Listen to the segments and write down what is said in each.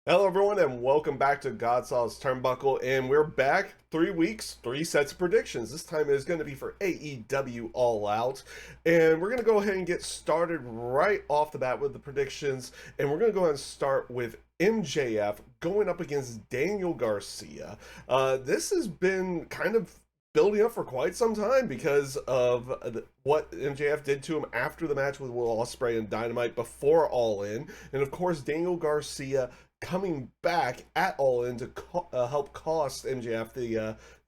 Hello, everyone, and welcome back to Godsaw's Turnbuckle. And we're back 3 weeks, 3 sets of predictions. This time is going to be for AEW All Out. And we're going to go ahead and get started right off the bat with the predictions. And we're going to go ahead and start with MJF going up against Daniel Garcia. This has been kind of building up for quite some time because of what MJF did to him after the match with Will Ospreay and Dynamite before All In. And of course, Daniel Garcia coming back at All In to help cost MJF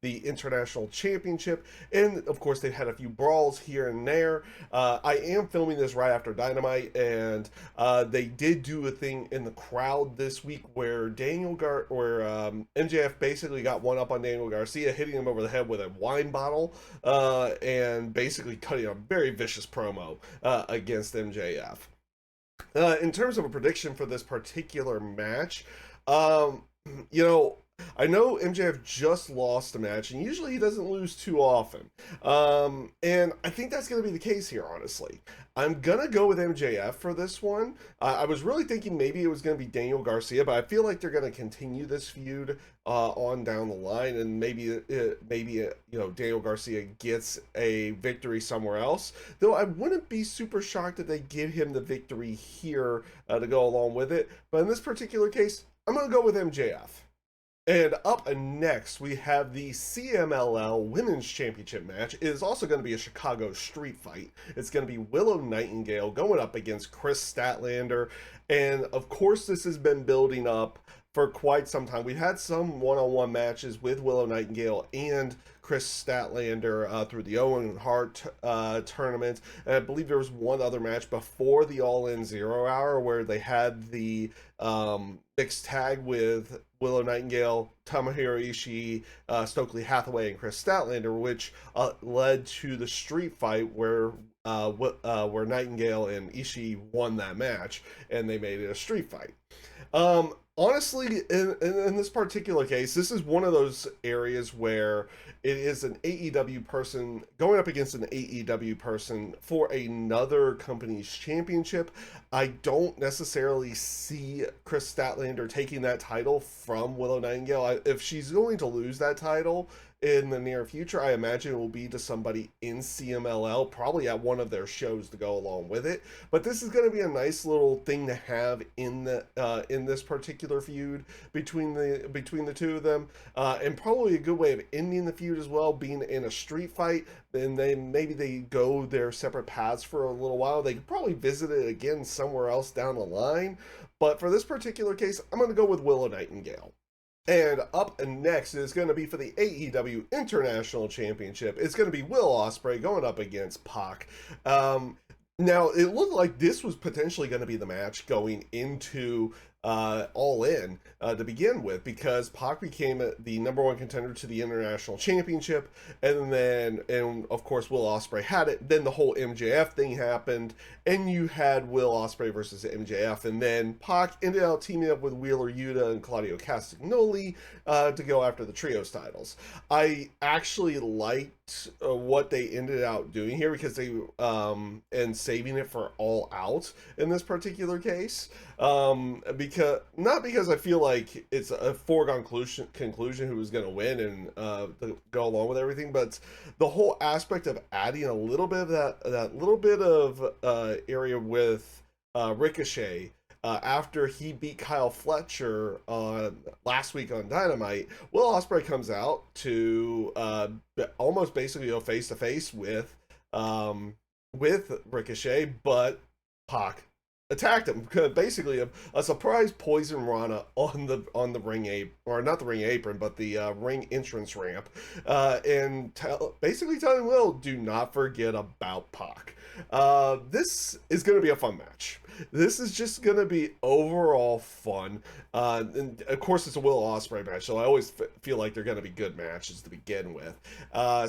the international championship, and of course they've had a few brawls here and there. I am filming this right after Dynamite, and they did do a thing in the crowd this week where MJF basically got one up on Daniel Garcia, hitting him over the head with a wine bottle, and basically cutting a very vicious promo against MJF. In terms of a prediction for this particular match, um, you know, I know MJF just lost a match, and usually he doesn't lose too often. And I think that's going to be the case here, honestly. I'm going to go with MJF for this one. I was really thinking maybe it was going to be Daniel Garcia, but I feel like they're going to continue this feud on down the line, and Daniel Garcia gets a victory somewhere else. Though I wouldn't be super shocked if they give him the victory here to go along with it. But in this particular case, I'm going to go with MJF. And up next, we have the CMLL Women's Championship match. It is also going to be a Chicago street fight. It's going to be Willow Nightingale going up against Chris Statlander. And of course, this has been building up for quite some time. We've had some one-on-one matches with Willow Nightingale and Chris Statlander through the Owen Hart tournament. And I believe there was one other match before the All In 0 Hour where they had the mixed tag with Willow Nightingale, Tomohiro Ishii, Stokely Hathaway, and Chris Statlander, which led to the street fight where Nightingale and Ishii won that match, and they made it a street fight. Honestly, in this particular case, this is one of those areas where it is an AEW person going up against an AEW person for another company's championship. I don't necessarily see Chris Statlander taking that title from Willow Nightingale. If she's going to lose that title in the near future, I imagine it will be to somebody in CMLL, probably at one of their shows to go along with it. But this is going to be a nice little thing to have in this particular feud between the two of them, and probably a good way of ending the feud as well, being in a street fight. And then maybe they go their separate paths for a little while. They could probably visit it again somewhere else down the line. But for this particular case, I'm going to go with Willow Nightingale. And up next is going to be for the AEW International Championship. It's going to be Will Ospreay going up against Pac. Now, it looked like this was potentially going to be the match going into All In to begin with, because Pac became the number one contender to the International Championship, and of course Will Ospreay had it. Then the whole MJF thing happened, and you had Will Ospreay versus MJF, and then Pac ended up teaming up with Wheeler Yuta and Claudio Castagnoli to go after the trios titles. I actually liked what they ended out doing here, because they and saving it for All Out in this particular case, because I feel like it's a foregone conclusion who was going to win and go along with everything, but the whole aspect of adding a little bit of that little bit of area with Ricochet after he beat Kyle Fletcher last week on Dynamite. Will Ospreay comes out to almost basically go face to face with Ricochet, but Pac attacked him. Basically, a surprise poison Rana on the ring apron, or not the ring apron, but the ring entrance ramp, and basically telling Will, do not forget about Pac. This is going to be a fun match. This is just going to be overall fun. And of course, it's a Will Ospreay match, so I always feel like they're going to be good matches to begin with. I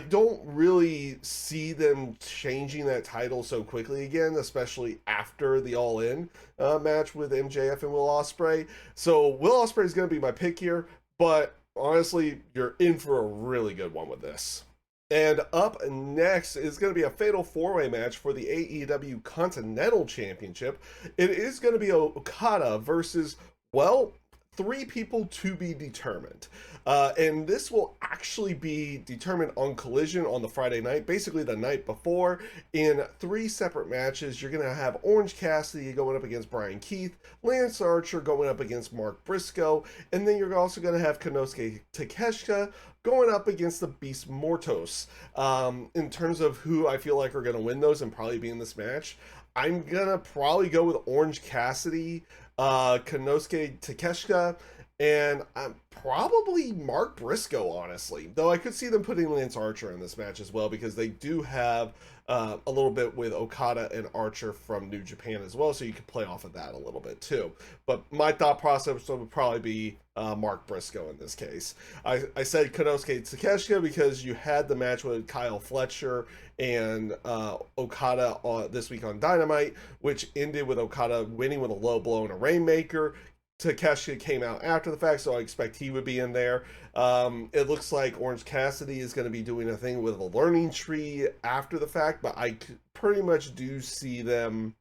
don't really see them changing that title so quickly again, especially after the All In match with MJF and Will Ospreay. So Will Ospreay is going to be my pick here, but honestly, you're in for a really good one with this. And up next is going to be a fatal four-way match for the AEW Continental Championship. It is going to be Okada versus, well, three people to be determined. And this will actually be determined on Collision on the Friday night, basically the night before, in three separate matches. You're going to have Orange Cassidy going up against Brian Keith, Lance Archer going up against Mark Briscoe, and then you're also going to have Konosuke Takeshita going up against the Beast Mortos. In terms of who I feel like are going to win those and probably be in this match, I'm going to probably go with Orange Cassidy, Konosuke Takeshita, and probably Mark Briscoe, honestly. Though I could see them putting Lance Archer in this match as well, because they do have a little bit with Okada and Archer from New Japan as well, so you could play off of that a little bit too. But my thought process would probably be Mark Briscoe in this case. I said Konosuke Takeshita because you had the match with Kyle Fletcher and Okada this week on Dynamite, which ended with Okada winning with a low blow and a Rainmaker. Takeshita came out after the fact, so I expect he would be in there. It looks like Orange Cassidy is going to be doing a thing with a learning tree after the fact, but I pretty much do see them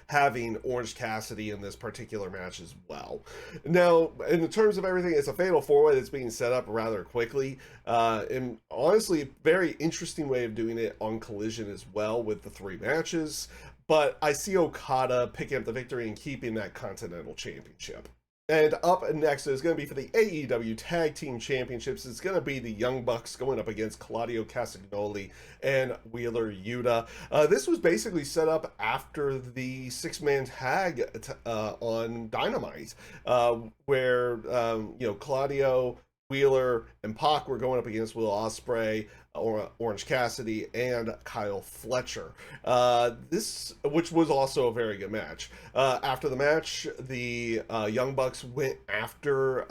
having Orange Cassidy in this particular match as well. Now, in the terms of everything, it's a fatal four-way that's being set up rather quickly. And honestly, a very interesting way of doing it on Collision as well with the three matches. But I see Okada picking up the victory and keeping that Continental Championship. And up next is going to be for the AEW Tag Team Championships. It's going to be the Young Bucks going up against Claudio Castagnoli and Wheeler Yuta. This was basically set up after the six-man tag on Dynamite, where Claudio, Wheeler, and Pac were going up against Will Ospreay, Orange Cassidy, and Kyle Fletcher. This, which was also a very good match. After the match, the Young Bucks went after,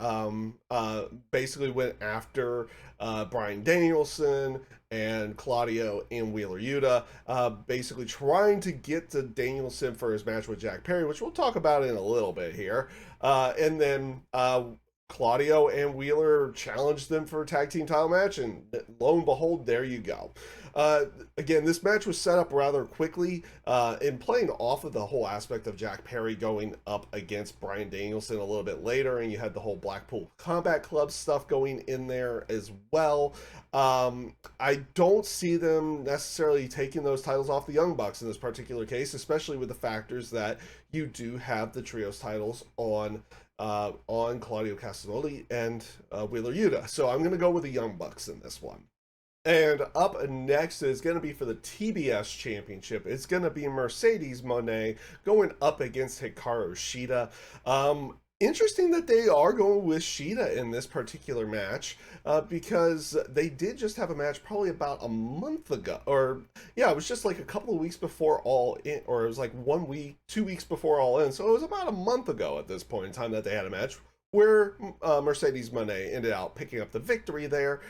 Bryan Danielson and Claudio and Wheeler Yuta, basically trying to get to Danielson for his match with Jack Perry, which we'll talk about in a little bit here. And then Claudio and Wheeler challenged them for a tag team title match, and lo and behold, there you go. Again, this match was set up rather quickly, and playing off of the whole aspect of Jack Perry going up against Bryan Danielson a little bit later, and you had the whole Blackpool Combat Club stuff going in there as well. I don't see them necessarily taking those titles off the Young Bucks in this particular case, especially with the factors that you do have the trios titles on Claudio Castagnoli and Wheeler Yuta. So I'm going to go with the Young Bucks in this one. And up next is going to be for the TBS Championship. It's going to be Mercedes Moné going up against Hikaru Shida. Interesting that they are going with Shida in this particular match, because they did just have a match probably about a month ago, or yeah, it was just like a couple of weeks before All In, or it was like 1 week, 2 weeks before All In, so it was about a month ago at this point in time that they had a match where Mercedes Moné ended up picking up the victory there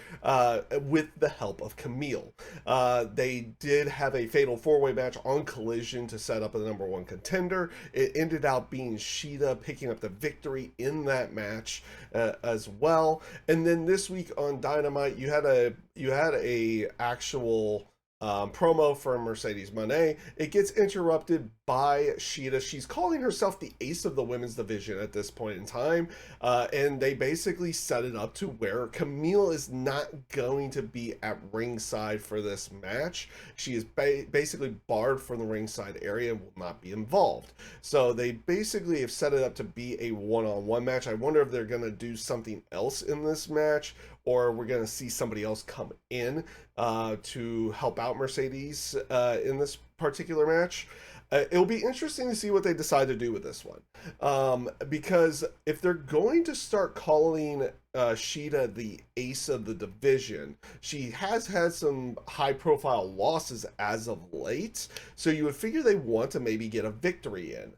with the help of Camille. They did have a fatal four-way match on Collision to set up a number one contender. It ended up being Shida picking up the victory in that match as well. And then this week on Dynamite, you had a actual promo for Mercedes Moné. It gets interrupted by Shida. She's calling herself the ace of the women's division at this point in time, and they basically set it up to where Camille is not going to be at ringside for this match. She is basically barred from the ringside area and will not be involved. So they basically have set it up to be a one-on-one match. I wonder if they're going to do something else in this match, or we're going to see somebody else come in to help out Mercedes in this particular match. It'll be interesting to see what they decide to do with this one. Because if they're going to start calling Shida the ace of the division, she has had some high-profile losses as of late, so you would figure they want to maybe get a victory in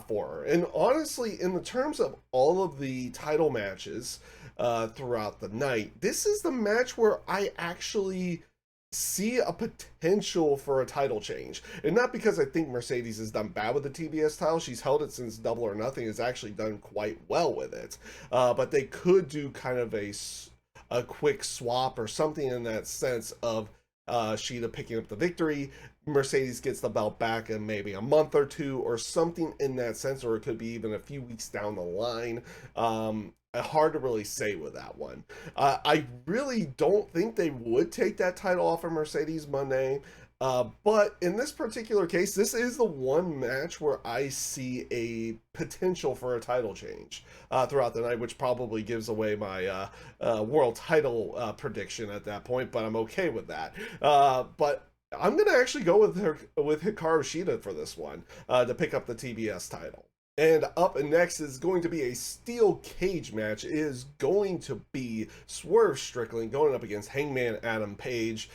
for her. And honestly, in the terms of all of the title matches throughout the night, this is the match where I actually see a potential for a title change. And not because I think Mercedes has done bad with the TBS title. She's held it since Double or Nothing, has actually done quite well with it. But they could do kind of a a quick swap or something in that sense of Shida picking up the victory. Mercedes gets the belt back in maybe a month or two or something in that sense, or it could be even a few weeks down the line. Hard to really say with that one. I really don't think they would take that title off of Mercedes Monday. But in this particular case, this is the one match where I see a potential for a title change throughout the night, which probably gives away my world title prediction at that point. But I'm okay with that. But I'm gonna actually go with Hikaru Shida for this one to pick up the TBS title. And up next is going to be a steel cage match. It is going to be Swerve Strickland going up against Hangman Adam Page.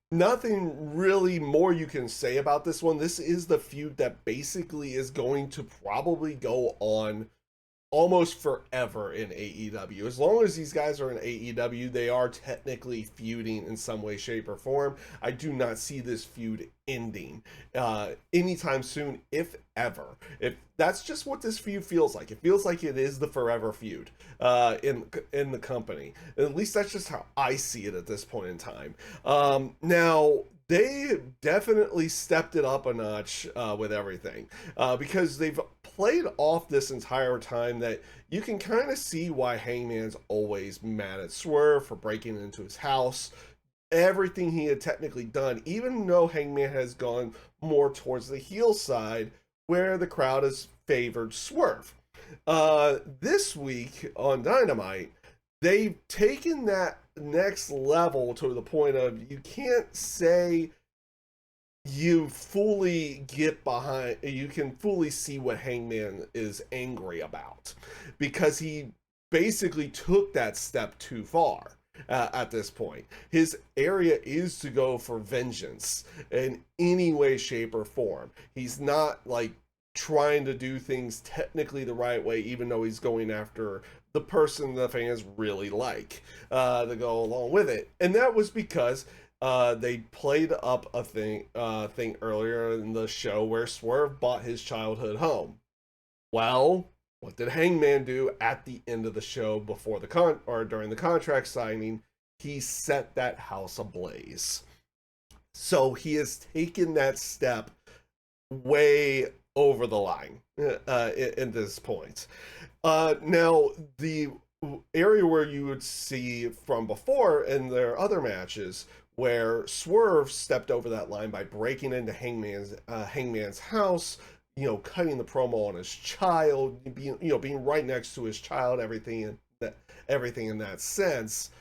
Nothing really more you can say about this one. This is the feud that basically is going to probably go on almost forever in AEW. As long as these guys are in AEW, they are technically feuding in some way, shape, or form. I do not see this feud ending anytime soon, if ever. If that's just what this feud feels like. It feels like it is the forever feud in the company. At least that's just how I see it at this point in time. Now, they definitely stepped it up a notch with everything because they've played off this entire time that you can kind of see why Hangman's always mad at Swerve for breaking into his house. Everything he had technically done, even though Hangman has gone more towards the heel side where the crowd has favored Swerve. This week on Dynamite, they've taken that next level to the point of you can't say you fully get behind, you can fully see what Hangman is angry about because he basically took that step too far at this point. His area is to go for vengeance in any way, shape, or form. He's not like trying to do things technically the right way, even though he's going after the person the fans really like to go along with it. And that was because they played up a thing earlier in the show where Swerve bought his childhood home. Well, what did Hangman do at the end of the show before during the contract signing? He set that house ablaze. So he has taken that step way over the line in this point. Now, the area where you would see from before in their other matches where Swerve stepped over that line by breaking into Hangman's house, cutting the promo on his child, being right next to his child, everything in that sense.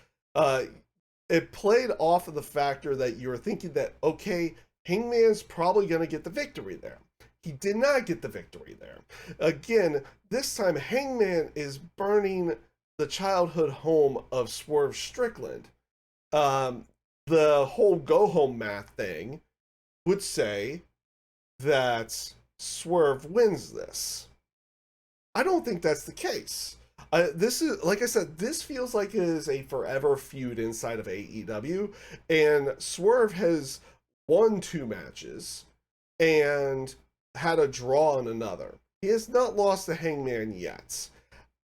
It played off of the factor that you were thinking that, okay, Hangman's probably going to get the victory there. He did not get the victory there. Again, this time Hangman is burning the childhood home of Swerve Strickland. The whole go home math thing would say that Swerve wins this. I don't think that's the case. This is, like I said, this feels like it is a forever feud inside of AEW, and Swerve has won 2 matches and had a draw in another. He has not lost to Hangman yet.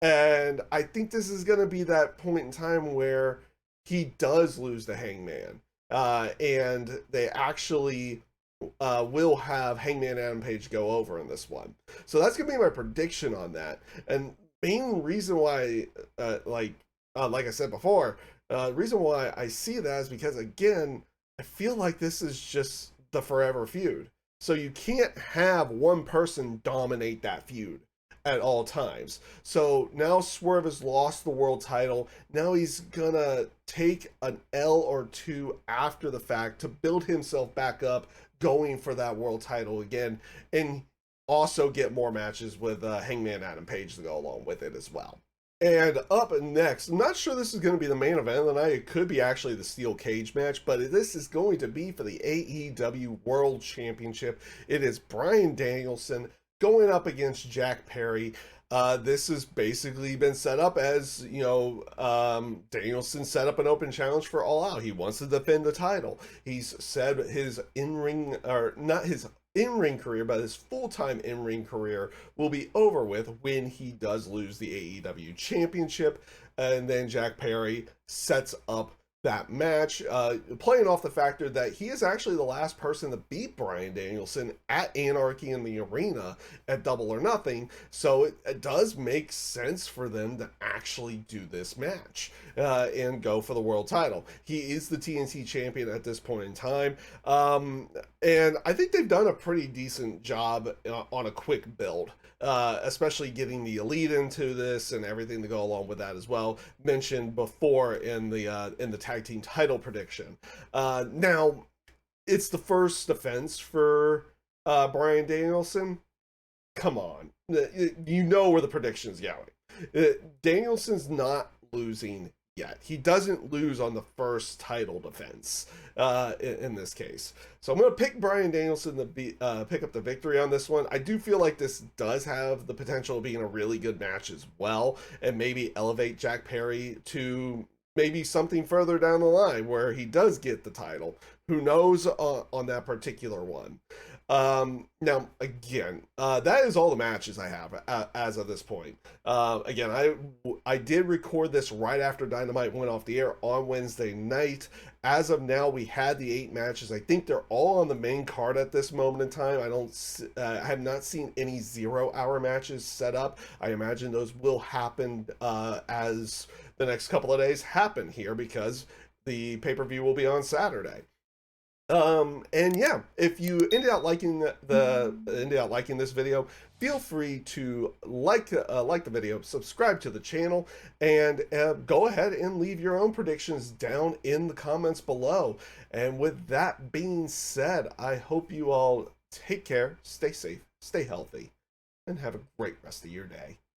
And I think this is going to be that point in time where he does lose to Hangman. And they actually will have Hangman Adam Page go over in this one. So that's going to be my prediction on that. And main reason why, like I said before, the reason why I see that is because, again, I feel like this is just the forever feud. So you can't have one person dominate that feud at all times. So now Swerve has lost the world title. Now he's gonna take an L or 2 after the fact to build himself back up, going for that world title again, and also get more matches with Hangman Adam Page to go along with it as well. And up next, I'm not sure this is going to be the main event of the night. It could be actually the steel cage match, but this is going to be for the AEW World Championship. It is Bryan Danielson going up against Jack Perry. This has basically been set up as, Danielson set up an open challenge for All Out. He wants to defend the title. He's said his in-ring, or not his in-ring career, but his full-time in-ring career will be over with when he does lose the AEW championship. And then Jack Perry sets up that match, playing off the factor that he is actually the last person to beat Bryan Danielson at Anarchy in the Arena at Double or Nothing. So it does make sense for them to actually do this match and go for the world title. He is the TNT champion at this point in time. And I think they've done a pretty decent job on a quick build. Especially getting the Elite into this and everything to go along with that as well. Mentioned before in the tag team title prediction. Now, it's the first defense for Bryan Danielson. Come on, you know where the prediction's going. Danielson's not losing yet. He doesn't lose on the first title defense in this case. So I'm going to pick Bryan Danielson to pick up the victory on this one. I do feel like this does have the potential of being a really good match as well, and maybe elevate Jack Perry to maybe something further down the line where he does get the title. Who knows on that particular one. Now, again, that is all the matches I have as of this point. Again, I did record this right after Dynamite went off the air on Wednesday night. As of now, we had the 8 matches. I think they're all on the main card at this moment in time. I have not seen any 0-hour matches set up. I imagine those will happen as the next couple of days happen here, because the pay-per-view will be on Saturday. And yeah, if you ended up liking this video, feel free to like the video, subscribe to the channel, and go ahead and leave your own predictions down in the comments below. And with that being said, I hope you all take care, stay safe, stay healthy, and have a great rest of your day.